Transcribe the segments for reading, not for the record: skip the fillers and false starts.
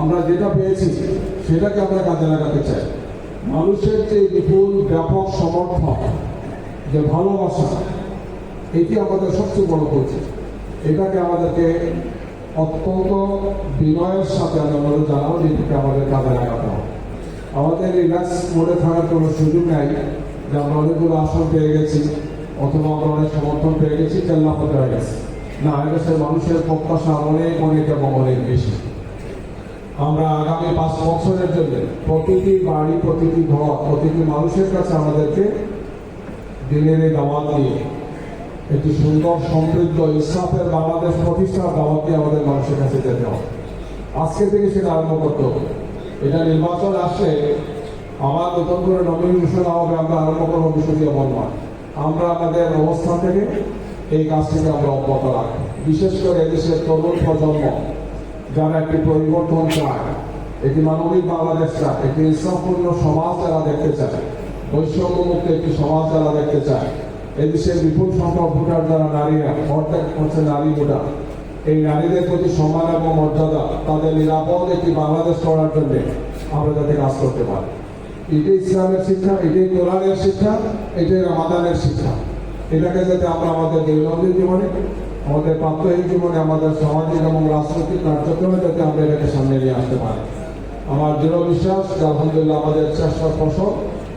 আমরা যেটা পেয়েছি সেটাকে আমরা কাজে লাগাতে চাই। মানুষের যে বিপুল ব্যাপক সমর্থন, যে ভালোবাসা, এটি আমাদের সবচেয়ে বড় পরিচয়। এটাকে আমাদেরকে অত্যন্ত বিনয়ের সাথে আমি অনুরোধ জানাবো যে এটাকে আমাদের কাজে লাগাতে হবে। আমাদের রিল্যাক্স মোডে থাকার কোনো সুযোগ নেই যে আমরা অনেকগুলো আসন পেয়ে গেছি অথবা আমরা অনেক সমর্থন পেয়ে গেছি, চেল্লাপতে হয়ে গেছে। না, এদেশের মানুষের প্রত্যাশা অনেক অনেক এবং অনেক বেশি। আমরা আগামী 5 বছরের জন্য প্রতিটি বাড়ি, প্রতিটি ঘর, প্রতিটি মানুষের কাছে আমাদেরকে দিনের এই দাওয়াত দিয়ে একটি সুন্দর সমৃদ্ধ ইসলামের বাংলাদেশ প্রতিষ্ঠার দাওয়াত দিয়ে আমাদের মানুষের কাছে যেতে হবে। আজকে থেকে সেটা আরম্ভ করতে হবে। এটা নির্বাচন আসলে আবার নতুন করে নমিনেশন হবে, আমরা আরম্ভ করবো বিষয়টি এমন নয়। আমরা আমাদের অবস্থান থেকে এই কাজটিকে আমরা অব্যাহত রাখবো। বিশেষ করে এদেশের তরুণ প্রজন্ম যারা একটি পরিবর্তন চায়, একটি মানবিক বাংলাদেশ চায়, একটি ইসলামপূর্ণ সমাজ যারা দেখতে চায়, বৈষম্যমুক্ত একটি সমাজ যারা দেখতে চায়, এদেশের বিপুল সংখ্যক ভোটার যারা নারীরা, অর্ধেক হচ্ছে নারী ভোটার, এই নারীদের প্রতি সম্মান এবং মর্যাদা, তাদের নিরাপদ একটি বাংলাদেশ করার জন্য আমরা যাতে কাজ করতে পারি। এটাই ইসলামের শিক্ষা, এটাই কোরআনের শিক্ষা, এটাই রামাদানের শিক্ষা। এটাকে যাতে আমরা আমাদের দৈনন্দিন জীবনে, আমাদের প্রাত্যহিক জীবনে, আমাদের সামাজিক এবং রাজনৈতিক কার্যক্রমে যাতে আমরা এটাকে সামনে নিয়ে আসতে পারি। আমার দৃঢ় বিশ্বাস যে আলহামদুলিল্লাহ আমাদের চেষ্টার ফসল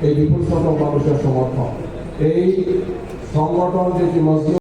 এই বিপুল সংখ্যক মানুষের সমর্থন। এই সংগঠন যেটি মসজিদ